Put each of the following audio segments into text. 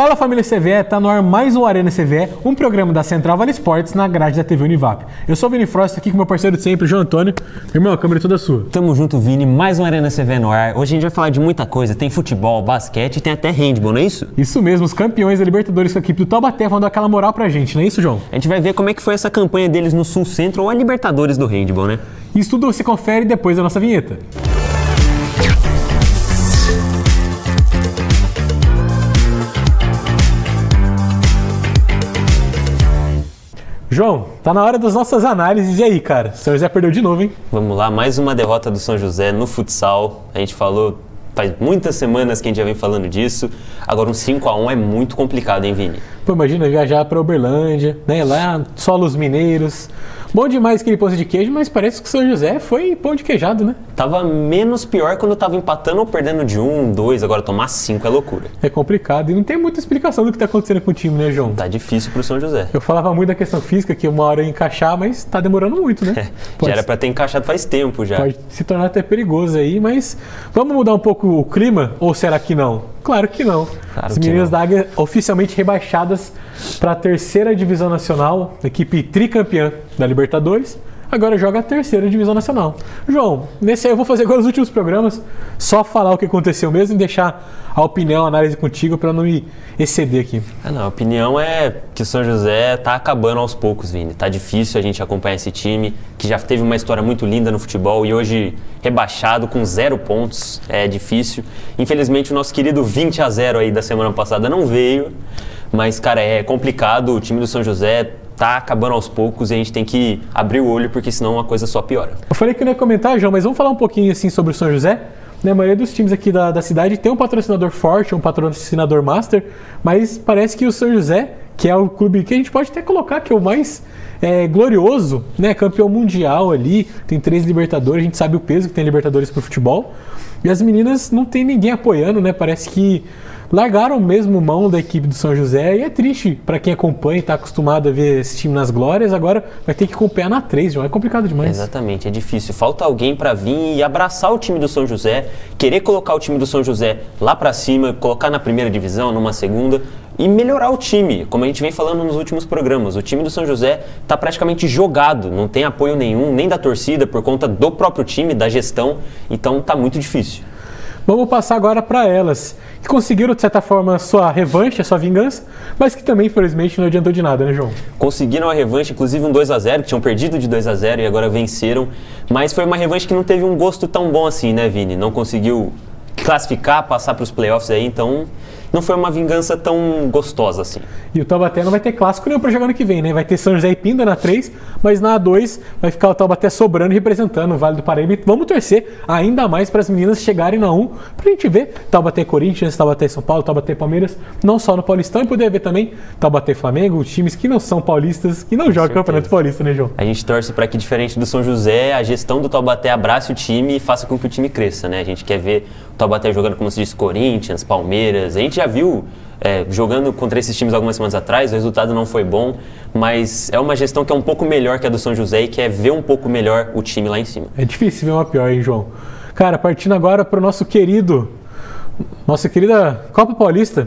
Fala família CVE, tá no ar mais um Arena CVE, um programa da Central Vale Esportes na grade da TV Univap. Eu sou o Vini Frost, aqui com meu parceiro de sempre, João Antônio. Irmão, a câmera é toda sua. Tamo junto, Vini, mais um Arena CVE no ar. Hoje a gente vai falar de muita coisa, tem futebol, basquete e tem até handball, não é isso? Isso mesmo, os campeões da Libertadores com a equipe do Taubaté vão dar aquela moral pra gente, não é isso, João? A gente vai ver como é que foi essa campanha deles no Sul Centro ou a Libertadores do handball, né? Isso tudo você confere depois da nossa vinheta. João, tá na hora das nossas análises. E aí, cara? O São José perdeu de novo, hein? Vamos lá, mais uma derrota do São José no futsal. A gente falou, faz muitas semanas que a gente já vem falando disso. Agora um 5-1 é muito complicado, hein, Vini? Pô, imagina viajar pra Uberlândia, né? Lá, solos mineiros. Bom demais aquele pãozinho de queijo, mas parece que o São José foi pão de queijado, né? Tava menos pior quando tava empatando ou perdendo de 1, 2, agora tomar 5 é loucura. É complicado e não tem muita explicação do que tá acontecendo com o time, né, João? Tá difícil pro São José. Eu falava muito da questão física, que uma hora ia encaixar, mas tá demorando muito, né? Já era pra ter encaixado faz tempo já. Pode se tornar até perigoso aí, mas vamos mudar um pouco o clima? Ou será que não? Claro que não. Claro As que meninas não. da Águia oficialmente rebaixadas para a terceira divisão nacional, equipe tricampeã da Libertadores, agora joga a terceira divisão nacional. João, nesse aí eu vou fazer agora os últimos programas, só falar o que aconteceu mesmo e deixar a opinião, a análise contigo para não me exceder aqui. A opinião é que o São José tá acabando aos poucos, Vini. Tá difícil a gente acompanhar esse time, que já teve uma história muito linda no futebol e hoje rebaixado com 0 pontos, é difícil. Infelizmente o nosso querido 20-0 aí da semana passada não veio, mas, cara, é complicado, o time do São José tá acabando aos poucos e a gente tem que abrir o olho porque senão a coisa só piora. Eu falei que eu não ia comentar, João, mas vamos falar um pouquinho assim sobre o São José. A maioria dos times aqui da cidade tem um patrocinador forte, um patrocinador master, mas parece que o São José, que é o clube que a gente pode até colocar que é o mais glorioso, né? Campeão mundial ali, tem 3 Libertadores, a gente sabe o peso que tem Libertadores pro futebol. E as meninas não tem ninguém apoiando, né? Parece que largaram mesmo mão da equipe do São José e é triste para quem acompanha e está acostumado a ver esse time nas glórias, agora vai ter que acompanhar na 3, João. É complicado demais. Exatamente, é difícil. Falta alguém para vir e abraçar o time do São José, querer colocar o time do São José lá para cima, colocar na primeira divisão, numa segunda e melhorar o time. Como a gente vem falando nos últimos programas, o time do São José está praticamente jogado, não tem apoio nenhum, nem da torcida, por conta do próprio time, da gestão, então tá muito difícil. Vamos passar agora para elas, que conseguiram, de certa forma, sua revanche, a sua vingança, mas que também, infelizmente, não adiantou de nada, né, João? Conseguiram a revanche, inclusive um 2-0, que tinham perdido de 2-0 e agora venceram, mas foi uma revanche que não teve um gosto tão bom assim, né, Vini? Não conseguiu classificar, passar para os playoffs aí, então não foi uma vingança tão gostosa assim. E o Taubaté não vai ter clássico nenhum para jogar ano que vem, né? Vai ter São José e Pinda na 3, mas na A2 vai ficar o Taubaté sobrando e representando o Vale do Paraíba. E vamos torcer ainda mais para as meninas chegarem na 1, para a gente ver Taubaté Corinthians, Taubaté São Paulo, Taubaté Palmeiras, não só no Paulistão, e poder ver também Taubaté Flamengo, os times que não são paulistas, que não jogam Campeonato Paulista, né, João? A gente torce para que, diferente do São José, a gestão do Taubaté abrace o time e faça com que o time cresça, né? A gente quer ver o Taubaté jogando, como se diz, Corinthians, Palmeiras. A gente já viu jogando contra esses times algumas semanas atrás, o resultado não foi bom, mas é uma gestão que é um pouco melhor que a do São José e quer ver um pouco melhor o time lá em cima. É difícil ver uma pior, hein, João? Cara, partindo agora para o nossa querida Copa Paulista,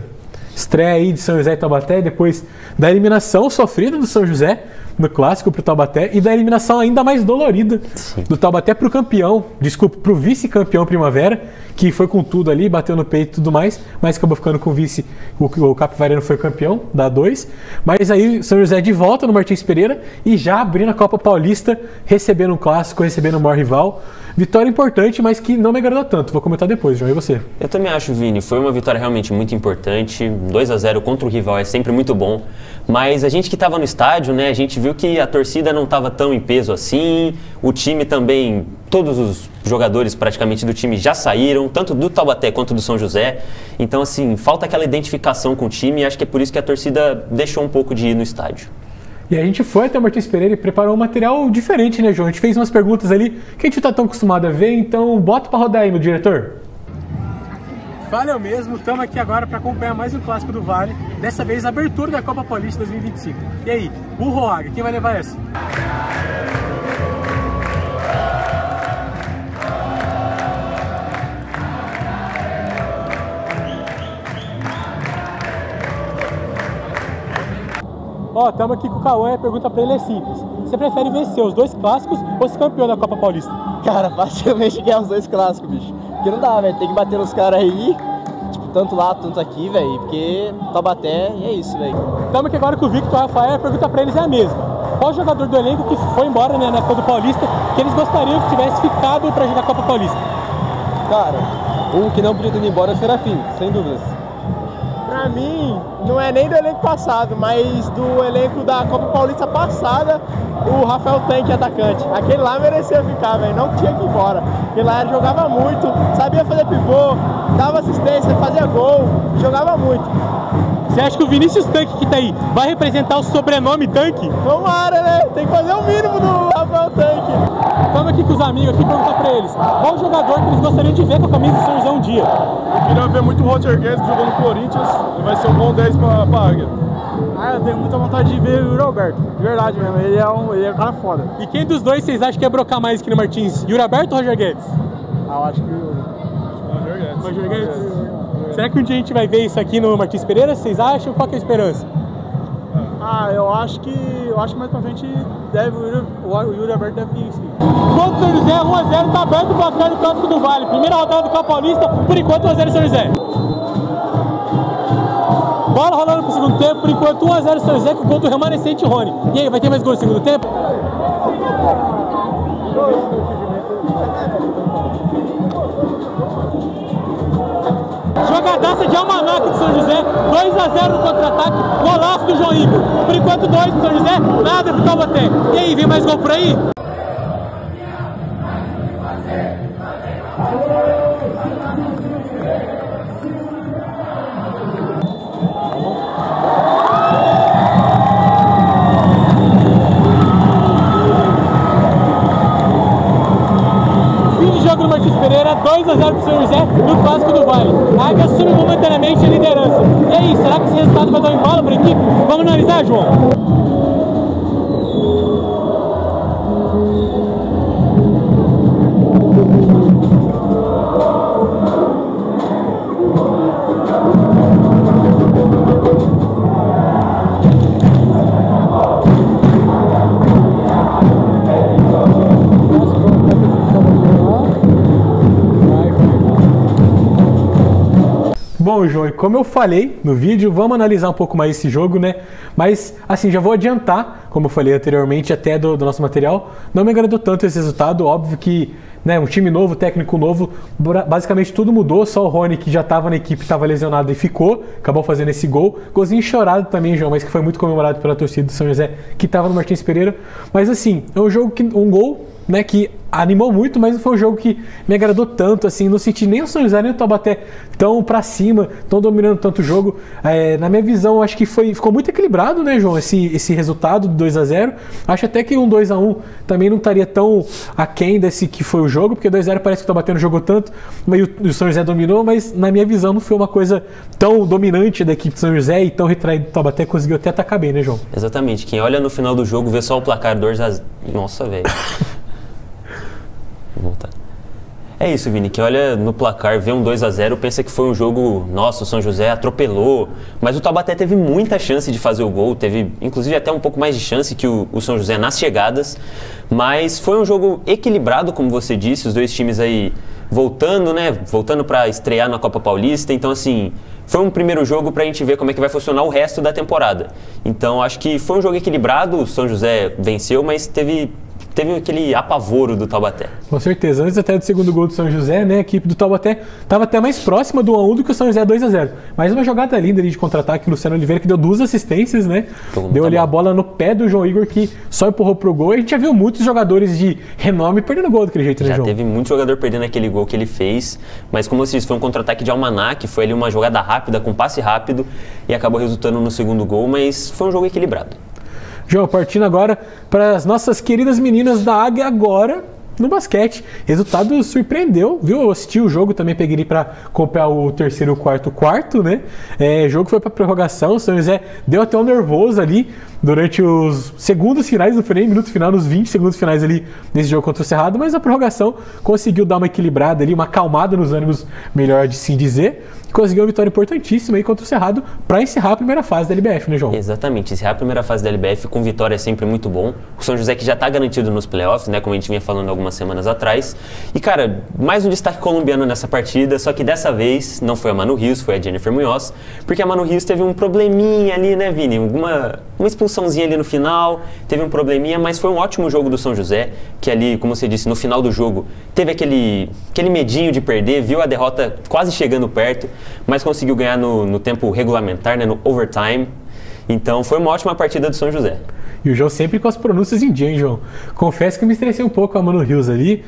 estreia aí de São José e Taubaté, depois da eliminação sofrida do São José no clássico pro Taubaté e da eliminação ainda mais dolorida do Taubaté pro vice-campeão Primavera, que foi com tudo ali, bateu no peito e tudo mais, mas acabou ficando com o vice, o Capivarino foi campeão da 2, mas aí São José de volta no Martins Pereira e já abrindo a Copa Paulista, recebendo um clássico, recebendo o maior rival. Vitória importante, mas que não me agradou tanto. Vou comentar depois, João. E você? Eu também acho, Vini. Foi uma vitória realmente muito importante. 2-0 contra o rival é sempre muito bom. Mas a gente que estava no estádio, né? A gente viu que a torcida não estava tão em peso assim. O time também, todos os jogadores praticamente do time já saíram, tanto do Taubaté quanto do São José. Então, assim, falta aquela identificação com o time e acho que é por isso que a torcida deixou um pouco de ir no estádio. E a gente foi até o Martins Pereira e preparou um material diferente, né, João? A gente fez umas perguntas ali que a gente não tá tão acostumado a ver, então bota pra rodar aí, meu diretor. Valeu mesmo, estamos aqui agora para acompanhar mais um clássico do Vale, dessa vez a abertura da Copa Paulista 2025. E aí, burro ou águia, quem vai levar essa? Ó, estamos aqui com o Cauã e a pergunta pra ele é simples. Você prefere vencer os 2 clássicos ou ser campeão da Copa Paulista? Cara, facilmente ganhar os 2 clássicos, bicho. Porque não dá, velho. Tem que bater nos caras aí, tipo, tanto lá, tanto aqui, velho. Porque Taubaté e é isso, velho. Estamos aqui agora com o Victor e o Rafael e a pergunta pra eles é a mesma. Qual jogador do elenco que foi embora, né, na Copa Paulista que eles gostariam que tivesse ficado pra jogar a Copa Paulista? Cara, um que não podia ter ido embora é o Serafim, sem dúvidas. Pra mim, não é nem do elenco passado, mas do elenco da Copa Paulista passada, o Rafael Tanque, atacante. Aquele lá merecia ficar, velho, não tinha que ir embora. Aquele lá jogava muito, sabia fazer pivô, dava assistência, fazia gol, jogava muito. Você acha que o Vinícius Tanque que tá aí vai representar o sobrenome Tanque? Tomara, né? Tem que fazer o mínimo do Rafael Tanque. Estamos aqui com os amigos aqui perguntar pra eles qual jogador que eles gostariam de ver com a camisa do São José um dia. Eu queria ver muito o Roger Guedes jogando no Corinthians e vai ser um bom 10 pra Águia. Ah, eu tenho muita vontade de ver o Roberto, de verdade mesmo, ele é um cara foda. E quem dos dois vocês acham que ia brocar mais aqui no Martins? Yuri Alberto ou Roger Guedes? Ah, eu acho que Roger Guedes. Roger Guedes? Será que um dia a gente vai ver isso aqui no Martins Pereira? Vocês acham? Qual que é a esperança? Ah, eu acho que mais pra frente o Yuri Alberto deve vir sim. Enquanto São José 1-0, tá aberto o placar do Clássico do Vale. Primeira rodada do Copa Paulista, por enquanto 1-0 São José. Bola rolando pro segundo tempo, por enquanto 1-0 São José com o gol do remanescente Rony. E aí, vai ter mais gol no segundo tempo? Jogadaça de Almanac de São José, 2-0 no contra-ataque, golaço do João Igor. Por enquanto 2 do São José, nada pro Taubaté. E aí, vem mais gol por aí? Jogo no Martins Pereira, 2-0 pro São José no Clássico do Vale. A Águia assume momentaneamente a liderança. E aí, será que esse resultado vai dar um embalo para a equipe? Vamos analisar, João. Bom, João, e como eu falei no vídeo, vamos analisar um pouco mais esse jogo, né? Mas, assim, já vou adiantar, como eu falei anteriormente, até do nosso material, não me agradou tanto esse resultado. Óbvio que, né, um time novo, técnico novo, basicamente tudo mudou, só o Rony, que já estava na equipe, estava lesionado e ficou, acabou fazendo esse gol. Golzinho chorado também, João, mas que foi muito comemorado pela torcida do São José, que estava no Martins Pereira. Mas, assim, é um jogo, um gol, né, que animou muito, mas não foi um jogo que me agradou tanto, assim, não senti nem o São José nem o Taubaté tão pra cima, tão dominando tanto o jogo. Na minha visão, acho que ficou muito equilibrado, né, João, esse resultado do 2-0. Acho até que um 2-1 também não estaria tão aquém desse que foi o jogo, porque 2-0 parece que o Taubaté não jogou tanto, mas o São José dominou, mas na minha visão não foi uma coisa tão dominante da equipe de São José e tão retraído do Taubaté, conseguiu até atacar bem, né, João? Exatamente, quem olha no final do jogo vê só o placar 2-0. Nossa, velho. Vou voltar. É isso, Vini, que olha no placar, vê um 2-0, pensa que foi um jogo, nossa, o São José atropelou, mas o Taubaté teve muita chance de fazer o gol, teve inclusive até um pouco mais de chance que o São José nas chegadas, mas foi um jogo equilibrado, como você disse, os dois times aí voltando, né, voltando para estrear na Copa Paulista, então assim, foi um primeiro jogo para a gente ver como é que vai funcionar o resto da temporada. Então acho que foi um jogo equilibrado, o São José venceu, mas teve aquele apavoro do Taubaté. Com certeza. Antes até do segundo gol do São José, né, a equipe do Taubaté estava até mais próxima do 1-1 do que o São José 2-0. Mas uma jogada linda ali de contra-ataque, o Luciano Oliveira, que deu 2 assistências, né? Deu ali a bola no pé do João Igor, que só empurrou pro gol. E a gente já viu muitos jogadores de renome perdendo gol daquele jeito, né, João? Já teve muito jogador perdendo aquele gol que ele fez. Mas como você disse, foi um contra-ataque de Almanac, foi ali uma jogada rápida, com passe rápido, e acabou resultando no segundo gol, mas foi um jogo equilibrado. João, partindo agora para as nossas queridas meninas da Águia agora, no basquete. Resultado surpreendeu, viu? Eu assisti o jogo, também peguei ele para acompanhar o terceiro e o quarto, né? O jogo foi para prorrogação, o São José deu até um nervoso ali durante os segundos finais, não foi nem minuto final, nos 20 segundos finais ali nesse jogo contra o Cerrado, mas a prorrogação conseguiu dar uma equilibrada ali, uma acalmada nos ânimos, melhor de se dizer. Conseguiu uma vitória importantíssima aí contra o Cerrado para encerrar a primeira fase da LBF, né, João? Exatamente, encerrar a primeira fase da LBF com vitória é sempre muito bom. O São José que já está garantido nos playoffs, né, como a gente vinha falando algumas semanas atrás. E, cara, mais um destaque colombiano nessa partida, só que dessa vez não foi a Manu Rios, foi a Jennifer Munhoz, porque a Manu Rios teve um probleminha ali, né, Vini? Uma expulsãozinha ali no final, teve um probleminha, mas foi um ótimo jogo do São José, que ali, como você disse, no final do jogo, teve aquele medinho de perder, viu a derrota quase chegando perto, mas conseguiu ganhar no tempo regulamentar, né, no overtime. Então foi uma ótima partida do São José. E o João sempre com as pronúncias em dia, hein, João? Confesso que eu me estressei um pouco com a Manu Rios ali.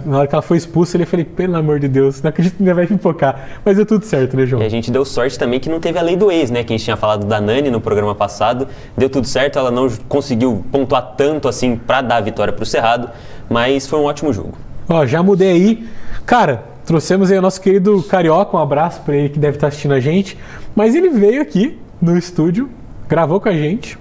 Na hora que ela foi expulsa, eu falei, pelo amor de Deus, não acredito que ainda vai pipocar. Mas deu tudo certo, né, João? E a gente deu sorte também que não teve a lei do ex, né? Que a gente tinha falado da Nani no programa passado. Deu tudo certo, ela não conseguiu pontuar tanto assim pra dar a vitória pro Cerrado, mas foi um ótimo jogo. Ó, já mudei aí. Cara, trouxemos aí o nosso querido Carioca, um abraço pra ele que deve estar assistindo a gente. Mas ele veio aqui no estúdio, gravou com a gente.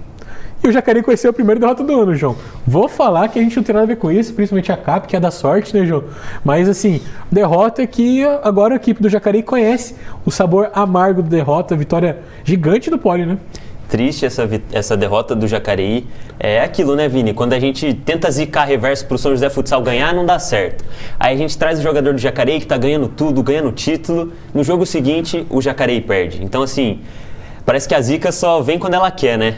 E o Jacareí conheceu a primeira derrota do ano, João. Vou falar que a gente não tem nada a ver com isso, principalmente a CAP, que é da sorte, né, João? Mas, assim, derrota que agora a equipe do Jacareí conhece o sabor amargo da derrota, vitória gigante do Poli, né? Triste essa derrota do Jacareí. É aquilo, né, Vini? Quando a gente tenta zicar reverso pro São José Futsal ganhar, não dá certo. Aí a gente traz o jogador do Jacareí que tá ganhando tudo, ganhando título. No jogo seguinte, o Jacareí perde. Então, assim, parece que a zica só vem quando ela quer, né?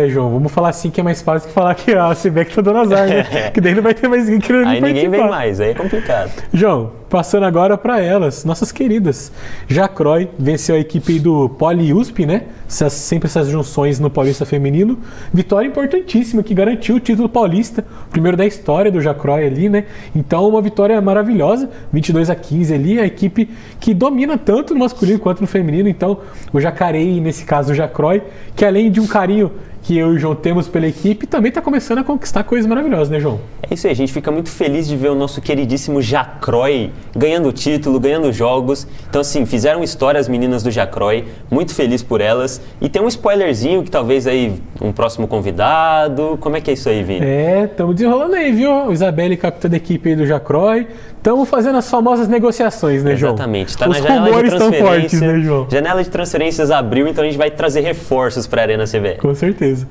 João, vamos falar assim que é mais fácil que falar que a CBEC tá dando azar, né? Que daí não vai ter mais ninguém querendo aí participar. Ninguém vem mais, aí é complicado. João, passando agora para elas, nossas queridas. Jacroy venceu a equipe do Poli USP, né? Sempre essas junções no Paulista Feminino. Vitória importantíssima que garantiu o título paulista, o primeiro da história do Jacroy ali, né? Então, uma vitória maravilhosa, 22-15 ali, a equipe que domina tanto no masculino quanto no feminino. Então, o Jacareí, nesse caso o Jacroy, que além de um carinho que eu e o João temos pela equipe, também está começando a conquistar coisas maravilhosas, né, João? É isso aí, a gente fica muito feliz de ver o nosso queridíssimo Jacroy ganhando título, ganhando jogos. Então, assim, fizeram história as meninas do Jacroy, muito feliz por elas. E tem um spoilerzinho que talvez aí um próximo convidado. Como é que é isso aí, Vini? Estamos desenrolando aí, viu? Isabelle, capitã da equipe aí do Jacroy. Estamos fazendo as famosas negociações, né, João? Exatamente. Está na janela de transferência. Estão fortes, né, João? Janela de transferências abriu, então a gente vai trazer reforços para a Arena CBE. Com certeza.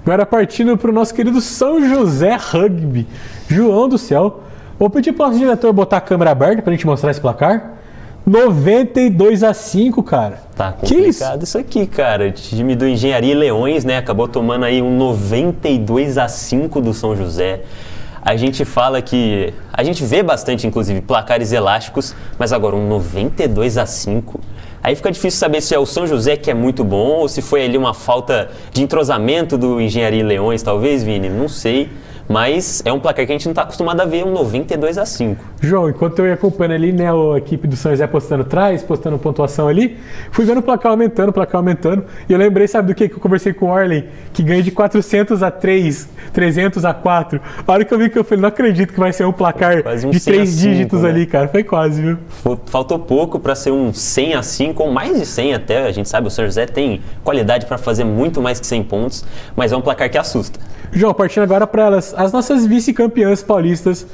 Agora partindo para o nosso querido São José Rugby. João do céu. Vou pedir para o nosso diretor botar a câmera aberta para a gente mostrar esse placar. 92-5, cara. Tá complicado isso aqui, cara. O time do Engenharia e Leões, né? Acabou tomando aí um 92-5 do São José. A gente fala que... A gente vê bastante, inclusive, placares elásticos, mas agora um 92-5... Aí fica difícil saber se é o São José que é muito bom ou se foi ali uma falta de entrosamento do Engenharia e Leões, talvez, Vini, não sei. Mas é um placar que a gente não está acostumado a ver, um 92-5. João, enquanto eu ia acompanhando ali, né, a equipe do São José postando trás, postando pontuação ali, fui vendo o placar aumentando, e eu lembrei, sabe do que eu conversei com o Orley, que ganha de 400-3, 300-4. A hora que eu vi que eu falei, não acredito que vai ser um placar de 3 dígitos, né? Ali, cara, foi quase, viu? Faltou pouco para ser um 100-5, ou mais de 100 até, a gente sabe, o São José tem qualidade para fazer muito mais que 100 pontos, mas é um placar que assusta. João, partindo agora para elas, as nossas vice-campeãs paulistas,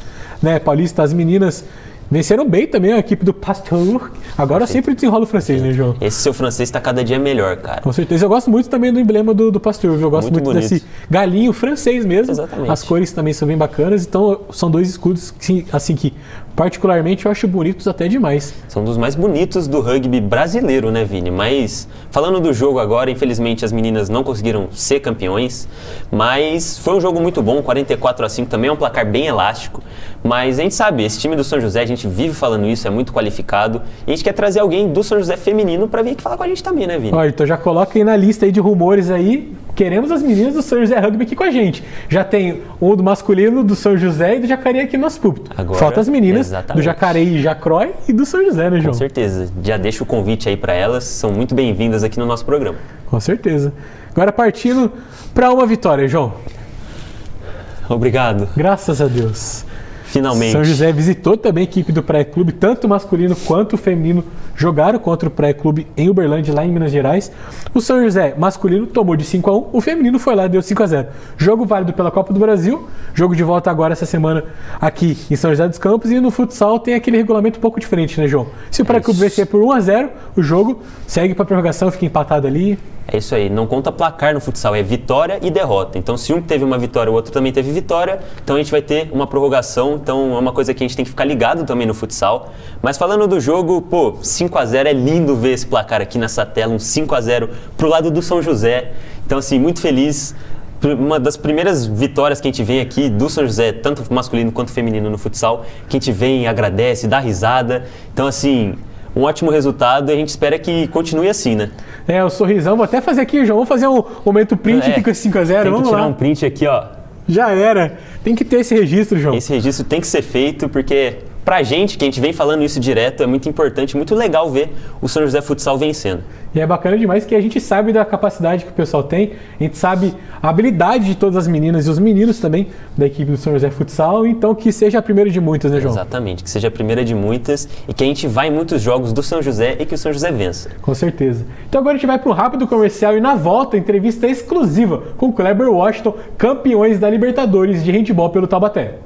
né? Paulistas, as meninas venceram bem também a equipe do Pasteur. Agora eu sempre desenrolo o francês, né, João? Esse seu francês está cada dia melhor, cara. Com certeza. Eu gosto muito também do emblema do Pasteur, viu? Eu gosto muito desse galinho francês mesmo. Exatamente. As cores também são bem bacanas. Então, são dois escudos que, assim, que particularmente eu acho bonitos até demais. São dos mais bonitos do rugby brasileiro, né, Vini? Mas, falando do jogo agora, infelizmente as meninas não conseguiram ser campeões, mas foi um jogo muito bom, 44-5 também é um placar bem elástico, mas a gente sabe, esse time do São José, a gente vive falando isso, é muito qualificado, e a gente quer trazer alguém do São José feminino pra vir aqui falar com a gente também, né, Vini? Olha, então já coloca aí na lista aí de rumores aí, queremos as meninas do São José Rugby aqui com a gente. Já tem um do masculino, do São José e do Jacareí aqui no nosso púlpito. Agora, falta as meninas exatamente. Do Jacareí e Jacroy e do São José, né, João? Com certeza. Já deixo o convite aí pra elas, são muito bem-vindas aqui no nosso programa. Com certeza. Agora partindo pra uma vitória, João. Obrigado. Graças a Deus. Finalmente. São José visitou também a equipe do Praia Clube, tanto o masculino quanto o feminino jogaram contra o Praia Clube em Uberlândia, lá em Minas Gerais. O São José masculino tomou de 5-1, o feminino foi lá e deu 5-0. Jogo válido pela Copa do Brasil, jogo de volta agora essa semana aqui em São José dos Campos, e no futsal tem aquele regulamento um pouco diferente, né, João? Se o Praia Clube vencer por 1-0, o jogo segue para prorrogação, fica empatado ali. É isso aí, não conta placar no futsal, é vitória e derrota. Então, se um teve uma vitória, o outro também teve vitória, então a gente vai ter uma prorrogação. Então, é uma coisa que a gente tem que ficar ligado também no futsal. Mas falando do jogo, 5-0, é lindo ver esse placar aqui nessa tela, um 5-0 pro lado do São José. Então, assim, muito feliz. Uma das primeiras vitórias que a gente vem aqui do São José, tanto masculino quanto feminino no futsal, que a gente vem, agradece, dá risada. Então, assim, um ótimo resultado e a gente espera que continue assim, né? O sorrisão. Vou até fazer aqui, João. Vamos fazer um momento print aqui com esse 5-0. Tem que tirar lá. um print aqui, ó. Já era. Tem que ter esse registro, João. Esse registro tem que ser feito porque, pra gente, que a gente vem falando isso direto, é muito importante, muito legal ver o São José Futsal vencendo. E é bacana demais que a gente sabe da capacidade que o pessoal tem, a gente sabe a habilidade de todas as meninas e os meninos também da equipe do São José Futsal, então que seja a primeira de muitas, né, João? Exatamente, que seja a primeira de muitas e que a gente vá em muitos jogos do São José e que o São José vença. Com certeza. Então agora a gente vai para um rápido comercial e na volta, entrevista exclusiva com o Kleber Washington, campeões da Libertadores de handebol pelo Taubaté.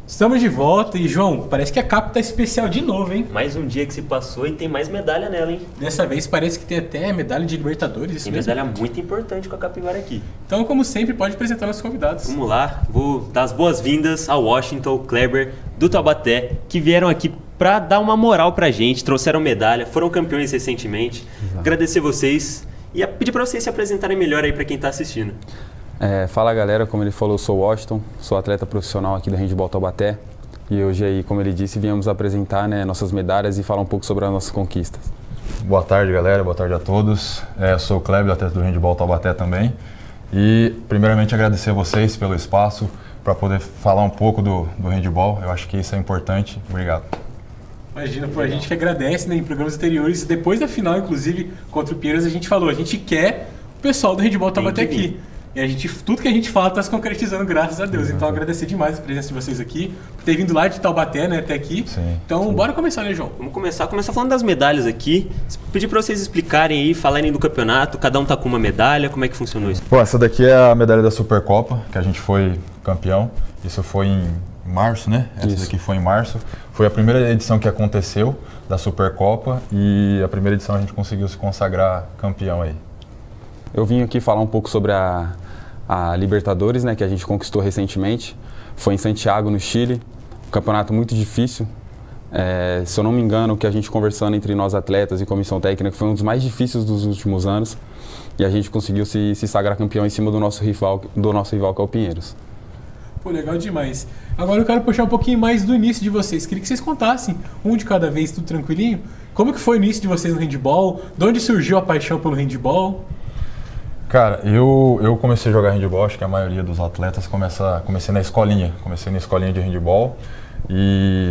Estamos de volta e, João, parece que a capa tá especial de novo, hein? Mais um dia que se passou e tem mais medalha nela, hein? Dessa vez parece que tem até medalha de Libertadores, isso tem mesmo? Medalha muito importante com a Capivara aqui. Então, como sempre, pode apresentar nossos convidados. Vamos lá, vou dar as boas-vindas ao Washington, ao Kleber, do Taubaté, que vieram aqui para dar uma moral pra gente, trouxeram medalha, foram campeões recentemente. Exato. Agradecer vocês e pedir para vocês se apresentarem melhor aí para quem tá assistindo. Fala galera, como ele falou, eu sou o Washington, sou atleta profissional aqui do handebol Taubaté e hoje aí, como ele disse, viemos apresentar nossas medalhas e falar um pouco sobre as nossas conquistas. Boa tarde galera, boa tarde a todos, sou o Kleber, atleta do handebol Taubaté também e primeiramente agradecer a vocês pelo espaço para poder falar um pouco do handebol, eu acho que isso é importante, obrigado. Imagina, a gente que agradece, né, em programas anteriores, depois da final inclusive contra o Pinheiros a gente falou, a gente quer o pessoal do handebol Taubaté aqui. E tudo que a gente fala está se concretizando, graças a Deus. Então, agradecer demais a presença de vocês aqui, por ter vindo lá de Taubaté, né, até aqui. Sim, então, bora começar, né, João? Vamos começar falando das medalhas aqui. Pedir para vocês explicarem aí, falarem do campeonato, cada um tá com uma medalha, como é que funcionou isso? Bom, essa daqui é a medalha da Supercopa, que a gente foi campeão. Isso foi em março, né? Essa daqui foi em março. Foi a primeira edição que aconteceu da Supercopa e a primeira edição a gente conseguiu se consagrar campeão aí. Eu vim aqui falar um pouco sobre a Libertadores, né, que a gente conquistou recentemente. Foi em Santiago, no Chile. Um campeonato muito difícil. Se eu não me engano, o que a gente conversando entre nós atletas e comissão técnica foi um dos mais difíceis dos últimos anos. E a gente conseguiu se sagrar campeão em cima do nosso rival que é o Pinheiros. Pô, legal demais. Agora eu quero puxar um pouquinho mais do início de vocês. Queria que vocês contassem, um de cada vez, tudo tranquilinho. Como que foi o início de vocês no handebol? De onde surgiu a paixão pelo handebol? Cara, eu comecei a jogar handebol, acho que a maioria dos atletas comecei na escolinha. Comecei na escolinha de handebol.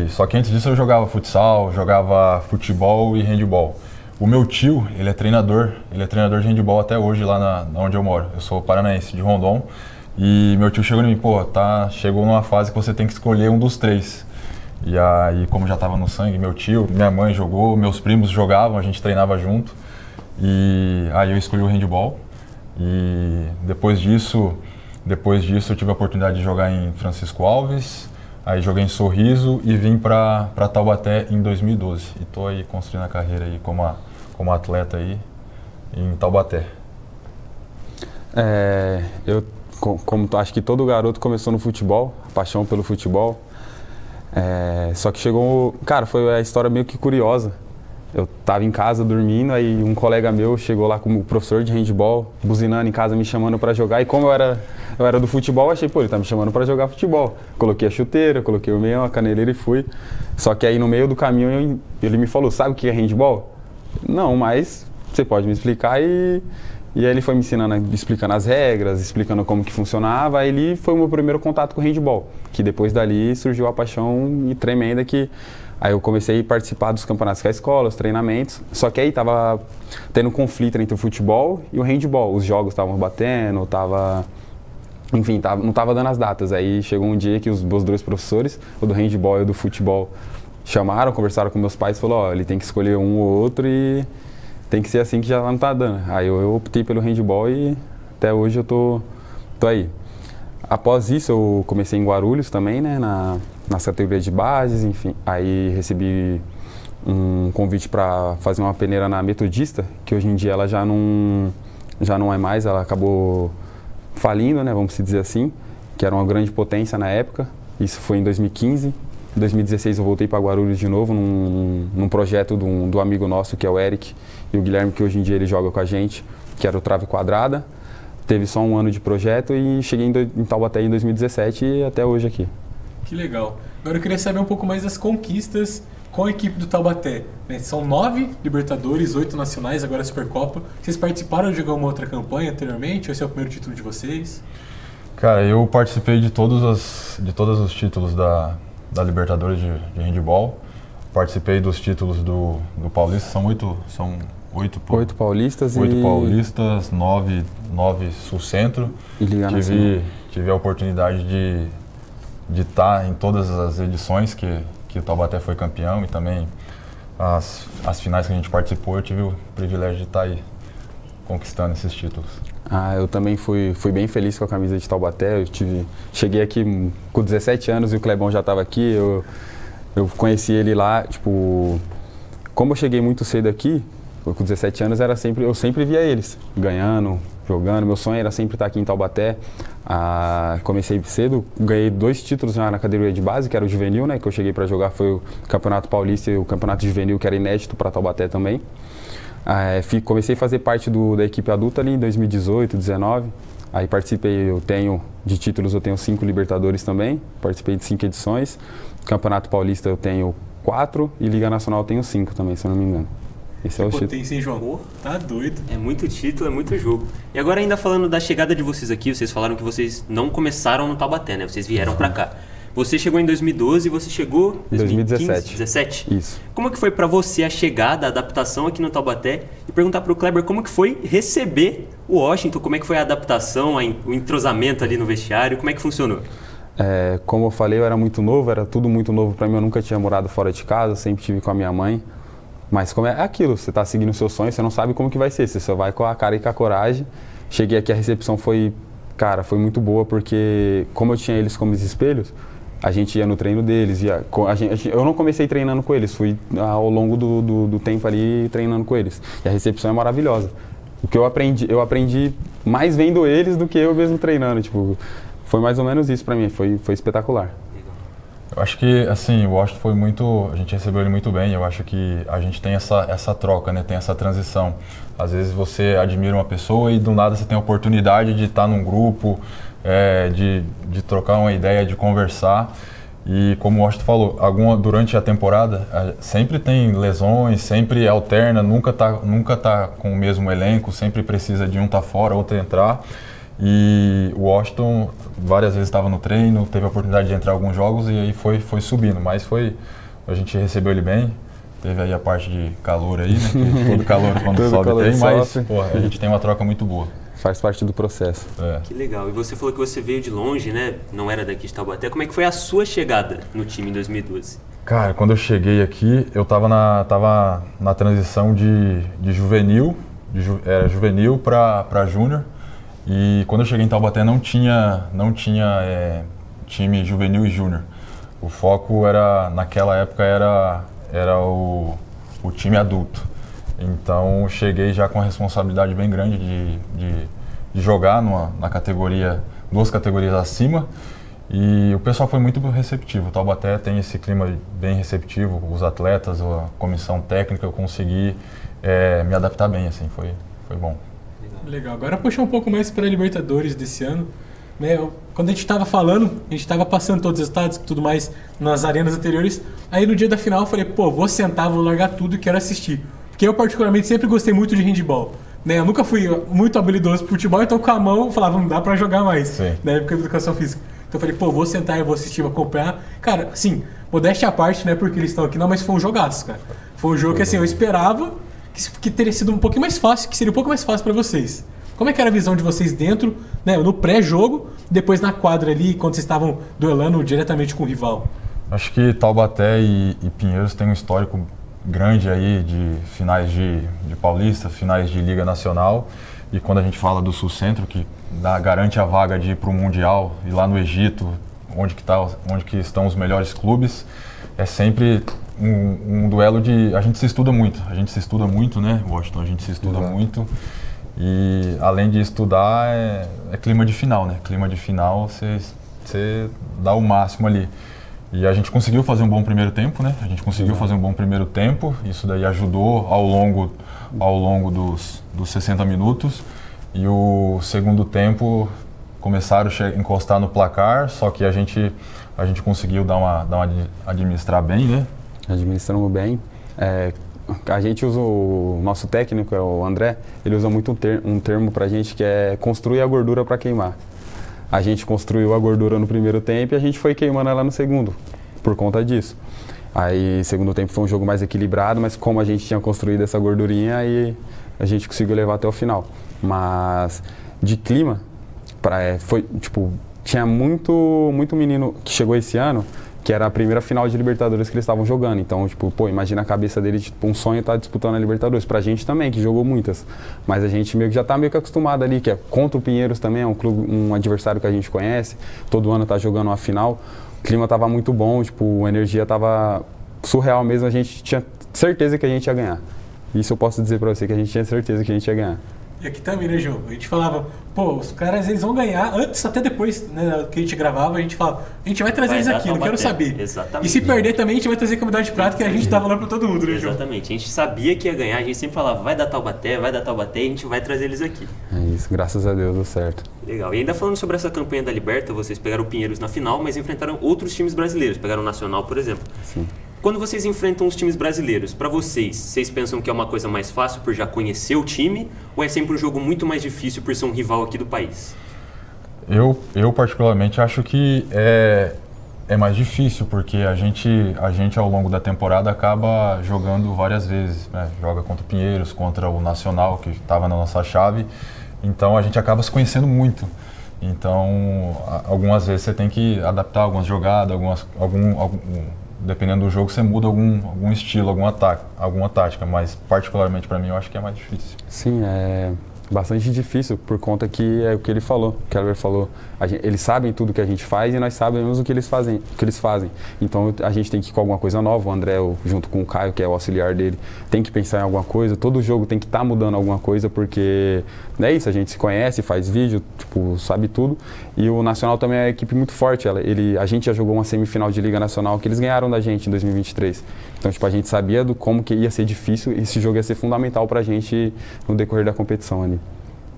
Só que antes disso eu jogava futsal, jogava futebol e handebol. O meu tio, ele é treinador de handebol até hoje lá onde eu moro. Eu sou paranaense, de Rondon. E meu tio chegou em mim, chegou numa fase que você tem que escolher um dos três. E aí, como já estava no sangue, meu tio, minha mãe jogou, meus primos jogavam, a gente treinava junto. E aí eu escolhi o handebol. E depois disso eu tive a oportunidade de jogar em Francisco Alves, aí joguei em Sorriso e vim para Taubaté em 2012. E estou aí construindo a carreira aí como atleta aí em Taubaté. Como acho que todo garoto começou no futebol, a paixão pelo futebol. Só que foi a história meio que curiosa. Eu estava em casa dormindo, aí um colega meu chegou lá como professor de handebol, buzinando em casa, me chamando para jogar. E como eu era do futebol, achei, ele tá me chamando para jogar futebol. Coloquei a chuteira, coloquei o meião, a caneleira e fui. Só que aí no meio do caminho ele me falou, sabe o que é handebol? Não, mas você pode me explicar. E E aí ele foi me ensinando, explicando as regras, explicando como que funcionava. Aí ele foi o meu primeiro contato com o handball, que depois dali surgiu a paixão tremenda que... Aí eu comecei a participar dos campeonatos com a escola, os treinamentos. Só que aí tava tendo conflito entre o futebol e o handball. Os jogos estavam batendo, enfim, não tava dando as datas. Aí chegou um dia que os meus dois professores, o do handball e o do futebol, chamaram, conversaram com meus pais e falaram, ó, ele tem que escolher um ou outro e tem que ser assim que já não tá dando. Aí eu optei pelo handball e até hoje eu tô aí. Após isso eu comecei em Guarulhos também, né, nas categorias de bases, enfim. Aí recebi um convite para fazer uma peneira na Metodista, que hoje em dia ela já não é mais, ela acabou falindo, né, vamos dizer assim, que era uma grande potência na época. Isso foi em 2015. Em 2016 eu voltei para Guarulhos de novo, num projeto do amigo nosso, que é o Eric, e o Guilherme, que hoje em dia ele joga com a gente, que era o Trave Quadrada. Teve só um ano de projeto e cheguei em Taubaté em 2017 e até hoje aqui. Que legal. Agora eu queria saber um pouco mais das conquistas com a equipe do Taubaté. Né? São 9 Libertadores, 8 nacionais, agora a Supercopa. Vocês participaram de alguma outra campanha anteriormente? Ou esse é o primeiro título de vocês? Cara, eu participei de todos os títulos da Libertadores de handball. Participei dos títulos do Paulista, são oito paulistas, 9 Sul-Centro. E Liga Nacional. Tive a oportunidade de estar em todas as edições que o Taubaté foi campeão e também as finais que a gente participou, eu tive o privilégio de estar aí conquistando esses títulos. Eu também fui bem feliz com a camisa de Taubaté. Cheguei aqui com 17 anos e o Clebão já estava aqui. Eu conheci ele lá, tipo, como eu cheguei muito cedo aqui, com 17 anos eu sempre via eles ganhando, jogando. Meu sonho era sempre estar aqui em Taubaté. Comecei cedo, ganhei 2 títulos já na categoria de base, que era o juvenil, né, que eu cheguei para jogar, foi o Campeonato Paulista e o Campeonato Juvenil, que era inédito para Taubaté também. Comecei a fazer parte da equipe adulta ali em 2018, 2019. Aí participei, eu tenho 5 Libertadores também, participei de 5 edições. Campeonato Paulista eu tenho 4 e Liga Nacional eu tenho 5 também, se eu não me engano. Esse é o título. Potência, hein, João? Tá doido. É muito título, é muito jogo. E agora ainda falando da chegada de vocês aqui, vocês falaram que vocês não começaram no Taubaté, né? Vocês vieram pra cá. Você chegou em 2012 e você chegou em 2017. Isso. Como que foi pra você a chegada, a adaptação aqui no Taubaté? E perguntar pro Kleber como que foi receber o Washington, como é que foi a adaptação, o entrosamento ali no vestiário, como é que funcionou? Como eu falei, eu era muito novo, era tudo muito novo pra mim, eu nunca tinha morado fora de casa, sempre estive com a minha mãe. Mas como é aquilo, você está seguindo o seu sonho, você não sabe como que vai ser, você só vai com a cara e com a coragem. Cheguei aqui, a recepção foi muito boa, porque como eu tinha eles como espelhos, a gente ia no treino deles, eu não comecei treinando com eles, fui ao longo do tempo ali treinando com eles. E a recepção é maravilhosa. O que eu aprendi mais vendo eles do que eu mesmo treinando, tipo, foi mais ou menos isso para mim, foi espetacular. Eu acho que, assim, o Washington a gente recebeu ele muito bem. Eu acho que a gente tem essa troca, né? Tem essa transição. Às vezes você admira uma pessoa e do nada você tem a oportunidade de estar num grupo, de trocar uma ideia, de conversar. E como o Washington falou, durante a temporada sempre tem lesões, sempre alterna, nunca tá com o mesmo elenco, sempre precisa de um estar fora, outro entrar. E o Washington várias vezes estava no treino, teve a oportunidade de entrar em alguns jogos e aí foi subindo, mas a gente recebeu ele bem, teve aí a parte de calor aí, né, que todo calor quando sobe tem, mas a gente tem uma troca muito boa. Faz parte do processo. Que legal. E você falou que você veio de longe, né, não era daqui de Taubaté, como é que foi a sua chegada no time em 2012? Cara, quando eu cheguei aqui, eu tava na transição de juvenil, era juvenil para júnior. E quando eu cheguei em Taubaté não tinha time juvenil e júnior. O foco naquela época era o time adulto. Então eu cheguei já com a responsabilidade bem grande de jogar na categoria, 2 categorias acima. E o pessoal foi muito receptivo. O Taubaté tem esse clima bem receptivo, os atletas, a comissão técnica, eu consegui me adaptar bem, assim, foi bom. Legal. Agora puxar um pouco mais para a Libertadores desse ano. Quando a gente estava falando, a gente estava passando todos os resultados e tudo mais nas arenas anteriores. Aí no dia da final eu falei, vou sentar, vou largar tudo e quero assistir. Porque eu particularmente sempre gostei muito de handball. né? Eu nunca fui muito habilidoso pro futebol, então com a mão eu falava, não dá pra jogar mais. Sim. Na época de educação física. Então eu falei, pô, vou sentar e vou assistir, vou acompanhar. Cara, assim, modéstia à parte, não é porque eles estão aqui não, mas foi um jogaço, cara. Foi um jogo que, assim, eu esperava que teria sido um pouquinho mais fácil, que seria um pouco mais fácil pra vocês. Como é que era a visão de vocês dentro, né, no pré-jogo, depois na quadra ali, quando vocês estavam duelando diretamente com o rival? Acho que Taubaté e Pinheiros têm um histórico grande aí de finais de Paulista, finais de Liga Nacional. E quando a gente fala do Sul-Centro, que garante a vaga de ir para o Mundial, e lá no Egito, onde que estão os melhores clubes, é sempre um duelo de... A gente se estuda muito, né, Washington? A gente se estuda muito. E além de estudar, é clima de final, né? Clima de final, você dá o máximo ali. E a gente conseguiu fazer um bom primeiro tempo, né? Isso daí ajudou ao longo dos 60 minutos. E o segundo tempo começaram a encostar no placar, só que a gente conseguiu administrar bem, né? Administramos bem. A gente usa o nosso técnico, é o André, ele usa muito um termo pra gente que é construir a gordura para queimar. A gente construiu a gordura no primeiro tempo e a gente foi queimando ela no segundo, por conta disso. Aí, segundo tempo foi um jogo mais equilibrado, mas como a gente tinha construído essa gordurinha, aí a gente conseguiu levar até o final. Mas de clima, foi tipo, tinha muito menino que chegou esse ano, que era a primeira final de Libertadores que eles estavam jogando. Então, tipo, pô, imagina a cabeça dele, tipo, um sonho estar disputando a Libertadores. Pra gente também, que jogou muitas. Mas a gente já tá meio que acostumado ali, que é contra o Pinheiros também, é um adversário que a gente conhece. Todo ano tá jogando uma final. O clima tava muito bom, tipo, a energia tava surreal mesmo. A gente tinha certeza que a gente ia ganhar. Isso eu posso dizer pra você, que a gente tinha certeza que a gente ia ganhar. E aqui também, né, João? A gente falava, pô, os caras eles vão ganhar, antes até depois, né, que a gente gravava, a gente falava, a gente vai trazer eles aqui, não quero saber. Exatamente. E se perder também, a gente vai trazer Comunidade de Prata, que a gente tava falando pra todo mundo, né, João? Exatamente. A gente sabia que ia ganhar, a gente sempre falava, vai dar Taubaté, e a gente vai trazer eles aqui. É isso, graças a Deus deu certo. Legal. E ainda falando sobre essa campanha da Liberta, vocês pegaram o Pinheiros na final, mas enfrentaram outros times brasileiros, pegaram o Nacional, por exemplo. Sim. Quando vocês enfrentam os times brasileiros, para vocês pensam que é uma coisa mais fácil por já conhecer o time, ou é sempre um jogo muito mais difícil por ser um rival aqui do país? Eu particularmente acho que é mais difícil, porque a gente ao longo da temporada acaba jogando várias vezes, né? Joga contra o Pinheiros, contra o Nacional, que estava na nossa chave, então a gente acaba se conhecendo muito. Então, algumas vezes você tem que adaptar algumas jogadas, dependendo do jogo, você muda algum estilo, alguma tática, mas particularmente para mim eu acho que é mais difícil. Sim, é bastante difícil por conta que é o que ele falou, o Keller falou. Eles sabem tudo que a gente faz e nós sabemos o que eles fazem. Então a gente tem que ir com alguma coisa nova. O André, junto com o Caio, que é o auxiliar dele, tem que pensar em alguma coisa. Todo jogo tem que estar mudando alguma coisa, porque é isso, a gente se conhece, faz vídeo, tipo, sabe tudo. E o Nacional também é uma equipe muito forte. A gente já jogou uma semifinal de Liga Nacional que eles ganharam da gente em 2023. Então, tipo, a gente sabia como que ia ser difícil e esse jogo ia ser fundamental pra gente no decorrer da competição ali.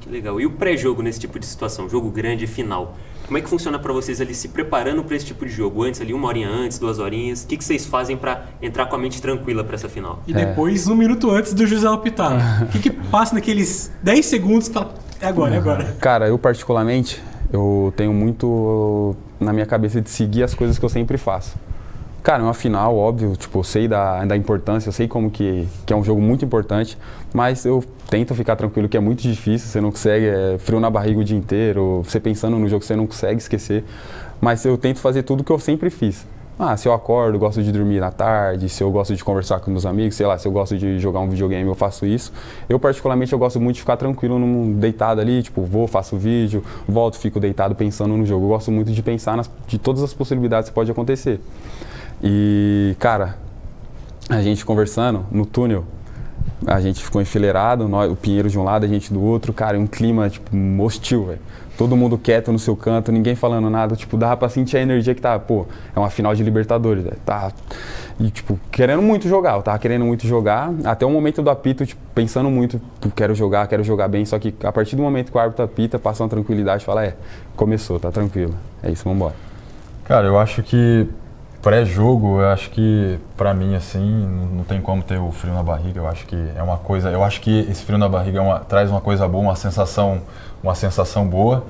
Que legal. E o pré-jogo nesse tipo de situação, jogo grande, final, como é que funciona para vocês ali se preparando para esse tipo de jogo? Antes ali, 1 horinha antes, 2 horinhas, o que vocês fazem para entrar com a mente tranquila para essa final? E depois, 1 minuto antes do juiz apitar. O que passa naqueles 10 segundos que fala, é agora. Cara, eu particularmente, eu tenho muito na minha cabeça de seguir as coisas que eu sempre faço. Cara, é uma final, óbvio, tipo, eu sei da importância, eu sei como que é um jogo muito importante, mas eu tento ficar tranquilo que é muito difícil, você não consegue, é frio na barriga o dia inteiro, você pensando no jogo você não consegue esquecer, mas eu tento fazer tudo que eu sempre fiz. Se eu acordo, gosto de dormir na tarde, se eu gosto de conversar com meus amigos, sei lá, se eu gosto de jogar um videogame, eu faço isso. Eu, particularmente, eu gosto muito de ficar tranquilo, deitado ali, tipo, faço vídeo, volto, fico deitado pensando no jogo. Eu gosto muito de pensar de todas as possibilidades que pode acontecer. E, cara, a gente conversando no túnel, a gente ficou enfileirado, o Pinheiro de um lado, a gente do outro, cara, um clima, tipo, hostil, velho. Todo mundo quieto no seu canto, ninguém falando nada, tipo, dava pra sentir a energia que tá, pô, é uma final de Libertadores, velho, tá, e, tipo, querendo muito jogar, eu tava querendo muito jogar, até o momento do apito, tipo, pensando muito, quero jogar bem, só que a partir do momento que o árbitro apita, passa uma tranquilidade, fala, começou, tá tranquilo, é isso, vambora. Cara, eu acho que Pré-jogo, eu acho que pra mim assim, não tem como ter o frio na barriga. Eu acho que é uma coisa, eu acho que esse frio na barriga traz uma coisa boa, uma sensação boa.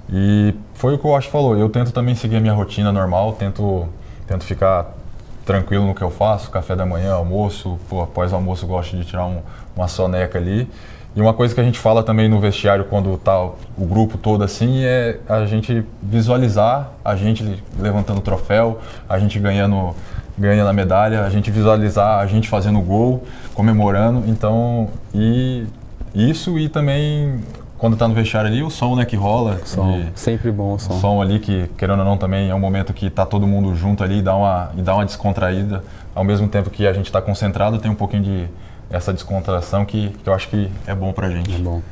E foi o que o Wash falou, eu tento também seguir a minha rotina normal, tento ficar tranquilo no que eu faço, café da manhã, almoço, após o almoço eu gosto de tirar uma soneca ali. E uma coisa que a gente fala também no vestiário quando tá o grupo todo assim é a gente visualizar a gente levantando o troféu, a gente ganhando a medalha, a gente visualizar a gente fazendo gol, comemorando. Então, e também quando tá no vestiário ali, o som, né, que rola. Sempre bom o som. O som ali que, querendo ou não, também é um momento que tá todo mundo junto ali e dá uma descontraída. Ao mesmo tempo que a gente tá concentrado, tem um pouquinho de essa descontração que eu acho que é bom pra gente. É bom.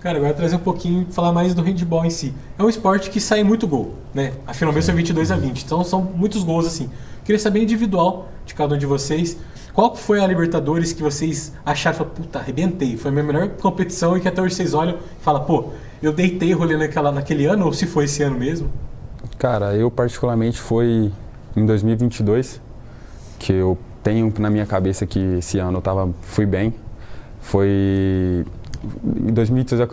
Cara, agora trazer um pouquinho, falar mais do handball em si. É um esporte que sai muito gol, né? A final mesmo é 22-20, então são muitos gols assim. Queria saber individual de cada um de vocês. Qual foi a Libertadores que vocês acharam, puta, arrebentei, foi a minha melhor competição e que até hoje vocês olham e falam, pô, eu deitei rolê naquele ano ou se foi esse ano mesmo? Cara, eu particularmente foi em 2022 que eu tenho na minha cabeça que esse ano eu fui bem. Foi em 2022,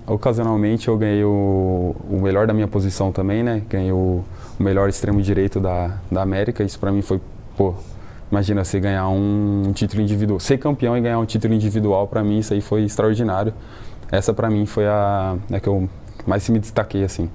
ocasionalmente eu ganhei o melhor da minha posição também, né? Ganhei o melhor extremo direito da América. Isso pra mim foi, pô, imagina você ganhar um título individual, ser campeão e ganhar um título individual, pra mim isso aí foi extraordinário. Essa pra mim foi a que eu mais me destaquei, assim.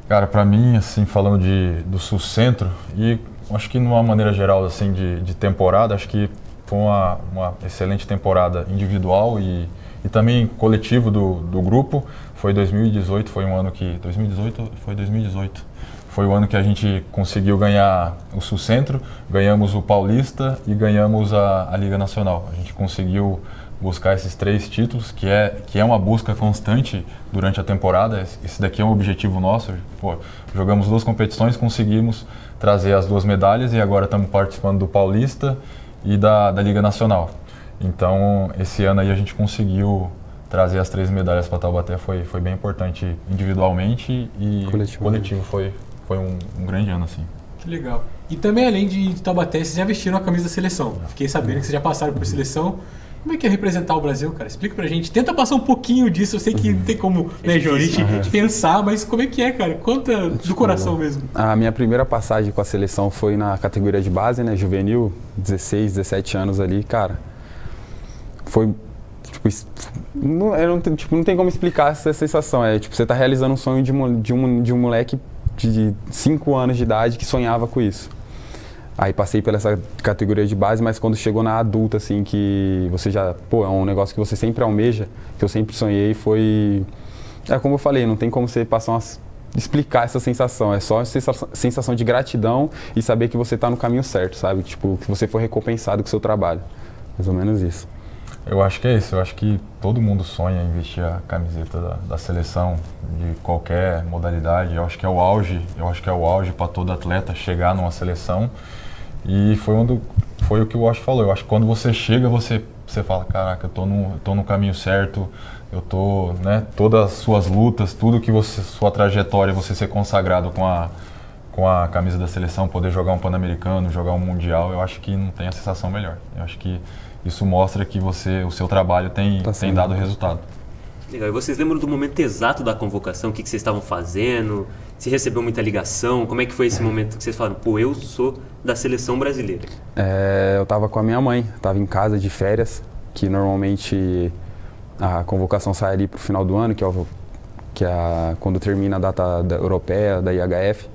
Cara, pra mim, assim, falando do Sul-Centro, e acho que numa maneira geral, assim, de temporada, acho que foi uma excelente temporada individual e também coletivo do grupo. Foi 2018, foi um ano que... 2018? Foi 2018. Foi o ano que a gente conseguiu ganhar o Sul-Centro, ganhamos o Paulista e ganhamos a Liga Nacional. A gente conseguiu buscar esses 3 títulos, que é uma busca constante durante a temporada. Esse daqui é um objetivo nosso. Pô, jogamos 2 competições, conseguimos trazer as 2 medalhas e agora estamos participando do Paulista e da Liga Nacional. Então, esse ano aí a gente conseguiu trazer as 3 medalhas para Taubaté. Foi bem importante individualmente e coletivo. Foi um grande ano, assim. Que legal. E também, além de Taubaté, vocês já vestiram a camisa da seleção. Fiquei sabendo que vocês já passaram por seleção. Como é que é representar o Brasil, cara? Explica pra gente. Tenta passar um pouquinho disso. Eu sei que não tem como, né, João, a gente pensar, mas como é que é, cara? Conta do coração mesmo. A minha primeira passagem com a seleção foi na categoria de base, né, juvenil, 16, 17 anos ali, cara. Foi, tipo, não tem como explicar essa sensação. É, tipo, você tá realizando um sonho de um moleque de 5 anos de idade que sonhava com isso. Aí passei pela essa categoria de base, mas quando chegou na adulta, assim, que você já... Pô, é um negócio que você sempre almeja, que eu sempre sonhei, foi... É como eu falei, não tem como você explicar essa sensação. É só a sensação de gratidão e saber que você está no caminho certo, sabe? Tipo, que você foi recompensado com o seu trabalho. Mais ou menos isso. Eu acho que é isso. Eu acho que todo mundo sonha em vestir a camiseta da seleção, de qualquer modalidade. Eu acho que é o auge. Eu acho que é o auge para todo atleta chegar numa seleção. E foi o que o Wash falou. Eu acho que quando você chega, você fala, caraca, eu tô no caminho certo, eu tô, né, todas as suas lutas, tudo que sua trajetória, você ser consagrado com a camisa da seleção, poder jogar um Pan-Americano, jogar um Mundial, eu acho que não tem a sensação melhor. Eu acho que isso mostra que o seu trabalho tem dado resultado. Legal. E vocês lembram do momento exato da convocação? O que vocês estavam fazendo? Se recebeu muita ligação? Como é que foi esse momento que vocês falaram, pô, eu sou da seleção brasileira? Eu estava com a minha mãe, estava em casa de férias, que normalmente a convocação sai ali para o final do ano, quando termina a data europeia, da IHF.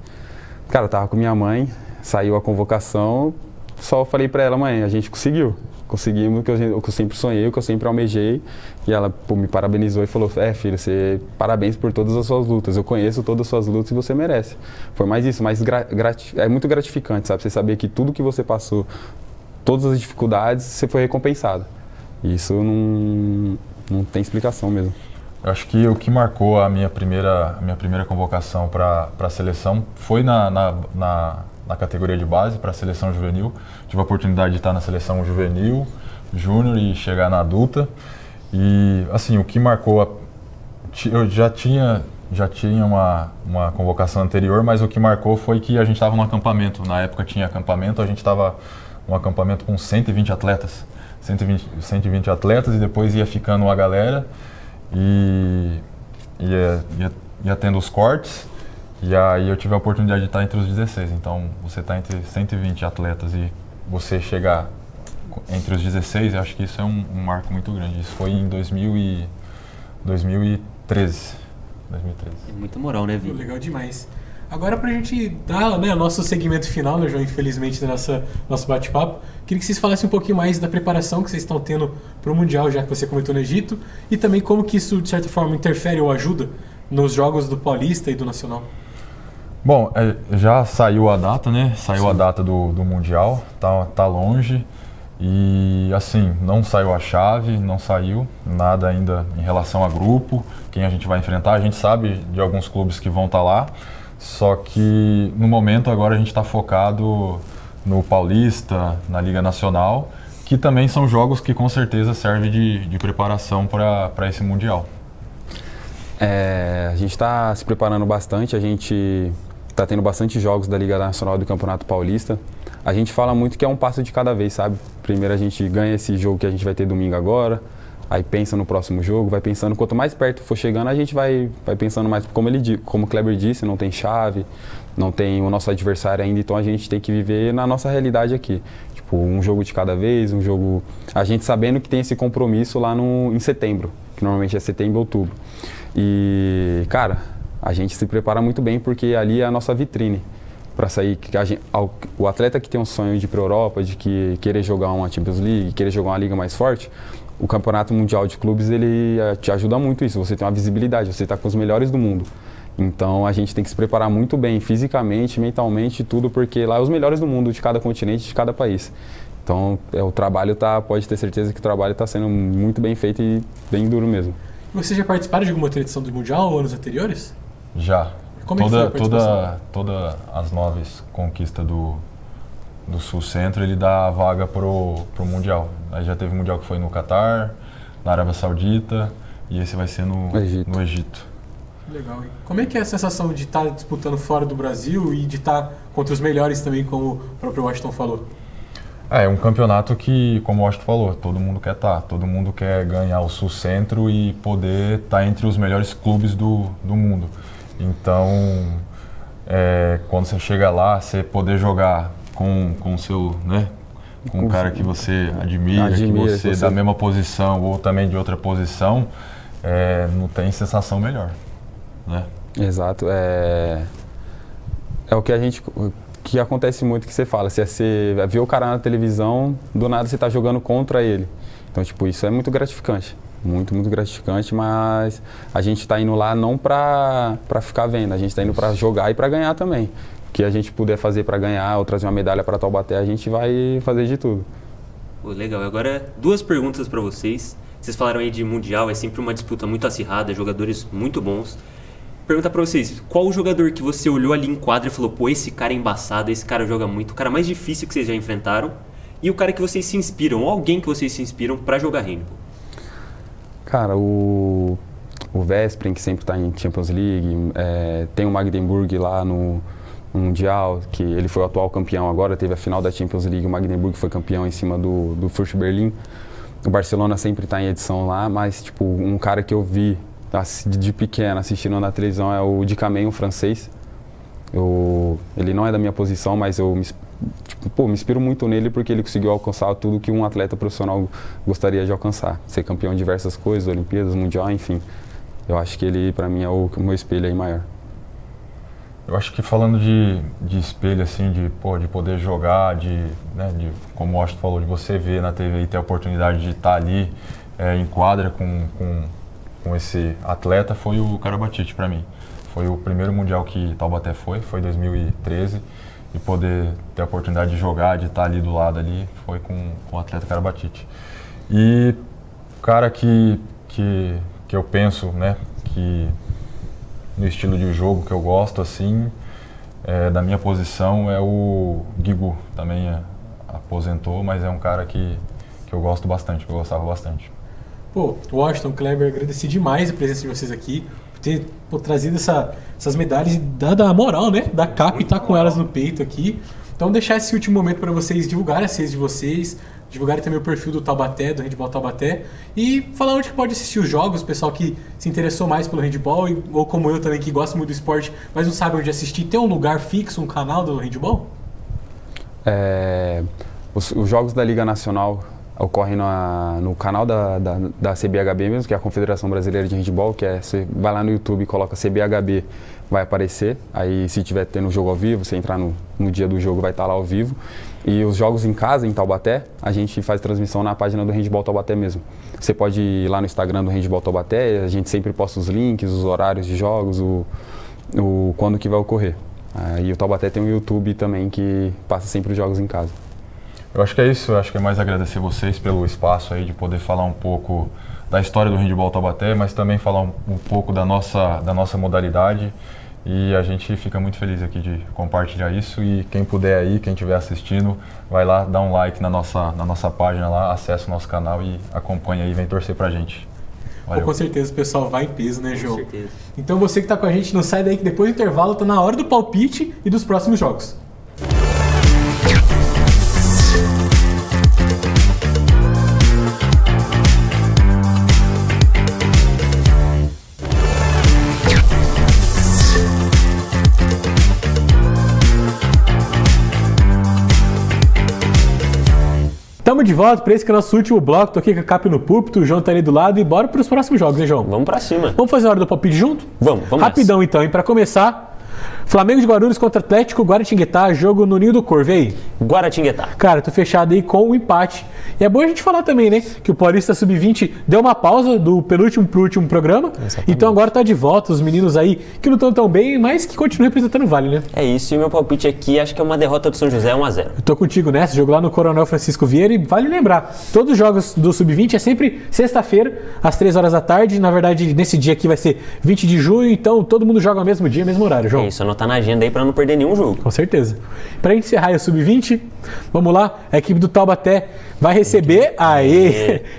Cara, eu estava com minha mãe, saiu a convocação, só falei para ela, mãe, a gente conseguimos o que eu sempre sonhei, o que eu sempre almejei. E ela, pô, me parabenizou e falou, filho, parabéns por todas as suas lutas, eu conheço todas as suas lutas e você merece. Foi mais isso, mas é muito gratificante, sabe? Você saber que tudo que você passou, todas as dificuldades, você foi recompensado. E isso não tem explicação mesmo. Eu acho que o que marcou a minha primeira convocação para a seleção foi na categoria de base, para a seleção juvenil. Tive a oportunidade de estar na seleção juvenil, júnior e chegar na adulta. E, assim, o que marcou... Eu já tinha já tinha uma convocação anterior, mas o que marcou foi que a gente estava no acampamento. Na época tinha acampamento, a gente estava num acampamento com 120 atletas. 120 atletas e depois ia ficando uma galera e ia tendo os cortes. E aí eu tive a oportunidade de estar entre os 16. Então você está entre 120 atletas e você chegar entre os 16, eu acho que isso é um marco muito grande. Isso foi em 2013. É muita moral, né, Vini? Legal demais. Agora, pra gente dar, né, o nosso segmento final, né, João, infelizmente, do nosso bate-papo, queria que vocês falassem um pouquinho mais da preparação que vocês estão tendo para o Mundial, já que você comentou no Egito, e também como que isso, de certa forma, interfere ou ajuda nos jogos do Paulista e do Nacional. Bom, já saiu a data, né? Saiu a data do Mundial, tá longe. E assim, não saiu a chave, não saiu nada ainda em relação a grupo, quem a gente vai enfrentar. A gente sabe de alguns clubes que vão estar lá, só que no momento agora a gente está focado no Paulista, na Liga Nacional, que também são jogos que com certeza servem de preparação para esse Mundial. A gente está se preparando bastante, a gente está tendo bastante jogos da Liga Nacional e do Campeonato Paulista. A gente fala muito que é um passo de cada vez, sabe? Primeiro a gente ganha esse jogo que a gente vai ter domingo agora, aí pensa no próximo jogo, vai pensando, quanto mais perto for chegando, a gente vai pensando mais, como o Kleber disse, não tem chave, não tem o nosso adversário ainda, então a gente tem que viver na nossa realidade aqui. Tipo, um jogo de cada vez, um jogo... A gente sabendo que tem esse compromisso lá em setembro, que normalmente é setembro, outubro. E, cara, a gente se prepara muito bem porque ali é a nossa vitrine para sair. O atleta que tem um sonho de ir para a Europa, de querer jogar uma Champions League, querer jogar uma liga mais forte, o Campeonato Mundial de Clubes ele te ajuda muito isso. Você tem uma visibilidade, você está com os melhores do mundo. Então a gente tem que se preparar muito bem, fisicamente, mentalmente, tudo, porque lá é os melhores do mundo, de cada continente, de cada país. Então o trabalho pode ter certeza que o trabalho está sendo muito bem feito e bem duro mesmo. Vocês já participaram de alguma outra edição do Mundial ou anos anteriores? Já. Como é que foi a participação? Todas as 9 conquistas do Sul-Centro, ele dá a vaga pro Mundial. Aí já teve o Mundial que foi no Catar, na Arábia Saudita, e esse vai ser no Egito. Legal. E como é que é a sensação de estar disputando fora do Brasil e de estar contra os melhores também, como o próprio Washington falou? É um campeonato que, como o Washington falou, todo mundo quer estar. Todo mundo quer ganhar o Sul-Centro e poder estar entre os melhores clubes do mundo. Então, quando você chega lá, você poder jogar com o seu, né, com um cara que você admira, que você da mesma posição ou também de outra posição, não tem sensação melhor, né? Exato. É o que acontece muito, que você fala, você vê o cara na televisão, do nada você está jogando contra ele. Então, tipo, isso é muito gratificante. Muito, muito gratificante, mas a gente está indo lá não para ficar vendo, a gente está indo para jogar e para ganhar também. O que a gente puder fazer para ganhar ou trazer uma medalha para Taubaté, a gente vai fazer de tudo. Pô, legal. Agora, 2 perguntas para vocês. Vocês falaram aí de Mundial, é sempre uma disputa muito acirrada, jogadores muito bons. Perguntar para vocês, qual o jogador que você olhou ali em quadra e falou, pô, esse cara é embaçado, esse cara joga muito, o cara mais difícil que vocês já enfrentaram, e o cara que vocês se inspiram, ou alguém que vocês se inspiram para jogar handball? Cara, o Veszprém, que sempre está em Champions League, tem o Magdeburg lá no Mundial, que ele foi o atual campeão agora, teve a final da Champions League, o Magdeburg foi campeão em cima do Fürth Berlin. O Barcelona sempre está em edição lá, mas tipo, um cara que eu vi de pequeno assistindo na televisão é o Dicamey, um francês. Ele não é da minha posição, mas eu me inspiro muito nele porque ele conseguiu alcançar tudo que um atleta profissional gostaria de alcançar. Ser campeão em diversas coisas, Olimpíadas, Mundial, enfim. Eu acho que ele, para mim, é o meu espelho aí maior. Eu acho que falando de espelho, assim, de poder jogar, como o Washington falou, de você ver na TV e ter a oportunidade de estar ali em quadra com esse atleta, foi o Karabatic para mim. Foi o primeiro Mundial que Taubaté foi 2013. E poder ter a oportunidade de jogar, de estar ali do lado ali, foi com o atleta Karabatic. E o cara que eu penso, né, que no estilo de jogo que eu gosto, assim, da minha posição, é o Guigu. Também aposentou, mas é um cara que eu gosto bastante, que eu gostava bastante. Pô, Washington, Kleber, agradeci demais a presença de vocês aqui. ter trazido essas medalhas e dado a moral, né? Da capa e tá com elas no peito aqui. Então deixar esse último momento para vocês divulgarem as redes de vocês, divulgarem também o perfil do Taubaté, do Handball Taubaté, e falar onde pode assistir os jogos, o pessoal que se interessou mais pelo handball, ou como eu também, que gosta muito do esporte, mas não sabe onde assistir. Tem um lugar fixo, um canal do handball? Os jogos da Liga Nacional ocorrem no canal da CBHB mesmo, que é a Confederação Brasileira de Handball, que você vai lá no YouTube e coloca CBHB, vai aparecer. Aí se tiver tendo jogo ao vivo, você entrar no dia do jogo, vai estar lá ao vivo. E os jogos em casa, em Taubaté, a gente faz transmissão na página do Handball Taubaté mesmo. Você pode ir lá no Instagram do Handball Taubaté, a gente sempre posta os links, os horários de jogos, quando que vai ocorrer. E o Taubaté tem um YouTube também que passa sempre os jogos em casa. Eu acho que é isso, eu acho que é mais agradecer vocês pelo espaço aí de poder falar um pouco da história do Handball Taubaté, mas também falar um pouco da nossa modalidade. E a gente fica muito feliz aqui de compartilhar isso, e quem puder aí, quem estiver assistindo, vai lá, dá um like na nossa página lá, acessa o nosso canal e acompanha aí, vem torcer pra gente. Valeu. Com certeza o pessoal vai em peso, né, João? Com certeza. Então você que tá com a gente, não sai daí que depois do intervalo tá na hora do palpite e dos próximos jogos. Estamos de volta para esse que é o nosso último bloco. Tô aqui com a Cap no púlpito, o João tá ali do lado e bora para os próximos jogos, hein, João? Vamos pra cima. Vamos fazer a hora do palpite junto? Vamos. Rapidão nessa. então, e para começar, Flamengo de Guarulhos contra Atlético Guaratinguetá, jogo no Ninho do Corvo, e aí? Guaratinguetá. Cara, tô fechado aí com o empate. E é bom a gente falar também, né, que o Paulista Sub-20 deu uma pausa do penúltimo pro último programa. Exatamente. Então agora tá de volta, os meninos aí que não estão tão bem, mas que continuam representando o Vale, né? É isso, e o meu palpite aqui, acho que é uma derrota do São José 1-0. Eu tô contigo nessa, jogo lá no Coronel Francisco Vieira, e vale lembrar, todos os jogos do Sub-20 é sempre sexta-feira, às 3 horas da tarde. Na verdade, nesse dia aqui vai ser 20 de junho, então todo mundo joga ao mesmo dia, mesmo horário, João. É isso, anotar na agenda aí pra não perder nenhum jogo. Com certeza. Pra gente encerrar o Sub-20, vamos lá, a equipe do Taubaté vai receber,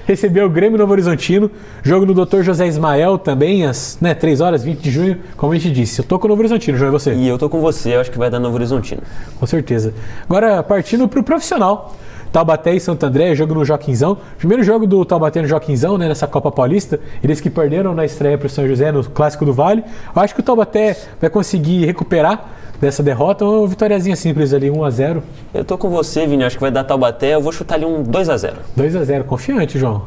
receber o Grêmio Novo Horizontino, jogo no Dr. José Ismael também, às 3 horas, 20 de junho, como a gente disse. Eu tô com o Novo Horizontino, João, e você? E eu tô com você, eu acho que vai dar Novo Horizontino. Com certeza. Agora, partindo pro profissional. Taubaté e Santo André, jogo no Joaquinzão. Primeiro jogo do Taubaté no Joaquinzão, né, nessa Copa Paulista. Eles que perderam na estreia pro São José no Clássico do Vale. Eu acho que o Taubaté vai conseguir recuperar dessa derrota, uma vitóriazinha simples ali, 1-0. Eu tô com você, Vini, acho que vai dar Taubaté, eu vou chutar ali um 2-0. 2-0, confiante, João.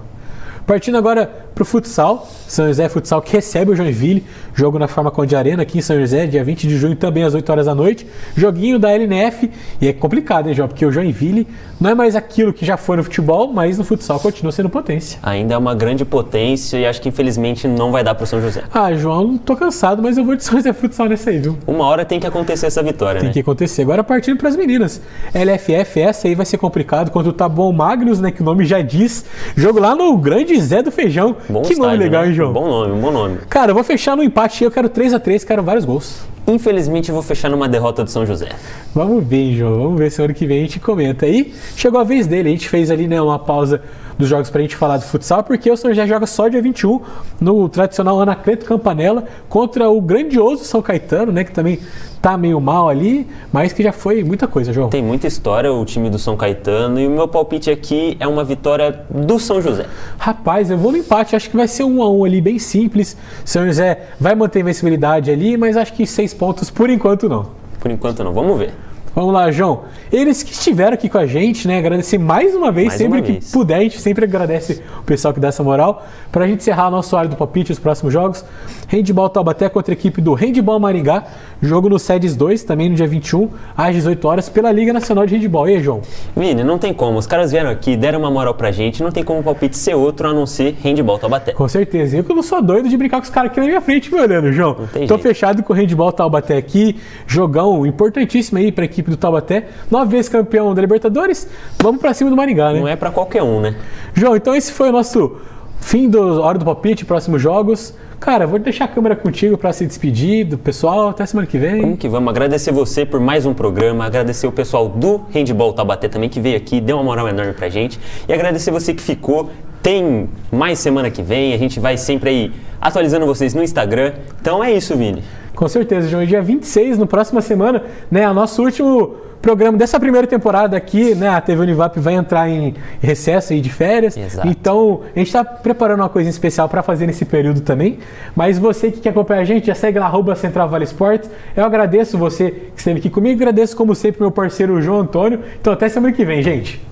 Partindo agora pro futsal, São José Futsal que recebe o Joinville, jogo na Farmaconde Arena aqui em São José, dia 20 de junho, também às 8 horas da noite. Joguinho da LNF, e é complicado, hein, João? Porque o Joinville não é mais aquilo que já foi no futebol, mas no futsal continua sendo potência. Ainda é uma grande potência e acho que infelizmente não vai dar pro São José. Ah, João, tô cansado, mas eu vou de São José Futsal nessa aí, viu? Uma hora tem que acontecer essa vitória, Tem que acontecer. Agora partindo pras meninas. LFF, essa aí vai ser complicado, contra o Taboão Magnus, né, que o nome já diz. Jogo lá no Grande Zé do Feijão. Bom que estádio, nome legal, né? hein, João? Bom nome. Cara, eu vou fechar no empate, eu quero 3-3, quero vários gols. Infelizmente eu vou fechar numa derrota do São José. Vamos ver, João, vamos ver se ano que vem a gente comenta. Aí chegou a vez dele, a gente fez ali, né, uma pausa dos jogos pra gente falar do futsal, porque o São José joga só dia 21 no tradicional Anacleto Campanella contra o grandioso São Caetano, né, que também tá meio mal ali, mas que já foi muita coisa, João. Tem muita história o time do São Caetano, e o meu palpite aqui é uma vitória do São José. Rapaz, eu vou no empate, acho que vai ser 1-1 ali, bem simples. São José vai manter a invencibilidade ali, mas acho que 6 pontos por enquanto não. Por enquanto não, vamos ver. Vamos lá, João. Eles que estiveram aqui com a gente, né? Agradecer mais uma vez, sempre que puder, a gente sempre agradece o pessoal que dá essa moral. Pra gente encerrar nosso área do palpite, os próximos jogos. Handball Taubaté contra a equipe do Handball Maringá. Jogo no SEDES 2, também no dia 21, às 18 horas, pela Liga Nacional de Handball. E aí, João? Vini, não tem como. Os caras vieram aqui, deram uma moral pra gente, não tem como o palpite ser outro a não ser Handball Taubaté. Com certeza. Eu que não sou doido de brincar com os caras aqui na minha frente me olhando, João. Tô jeito. Fechado com o Handball Taubaté aqui. Jogão importantíssimo aí pra equipe do Taubaté. 9 vezes campeão da Libertadores. Vamos pra cima do Maringá, né? Não é pra qualquer um, né? João, então esse foi o nosso fim do Hora do Palpite, próximos jogos. Cara, vou deixar a câmera contigo para se despedir do pessoal. Até semana que vem. Como que vamos? Agradecer você por mais um programa, agradecer o pessoal do Handball Taubaté também que veio aqui, deu uma moral enorme pra gente, e agradecer você que ficou. Tem mais semana que vem, a gente vai sempre aí atualizando vocês no Instagram. Então é isso, Vini. Com certeza, João. Dia 26, na próxima semana, né, o nosso último programa dessa primeira temporada aqui, né, a TV Univap vai entrar em recesso aí de férias. Exato. Então, a gente está preparando uma coisa especial para fazer nesse período também. Mas você que quer acompanhar a gente, já segue lá, @CentralValeSports. Eu agradeço você que esteve aqui comigo, agradeço como sempre meu parceiro João Antônio. Então, até semana que vem, gente.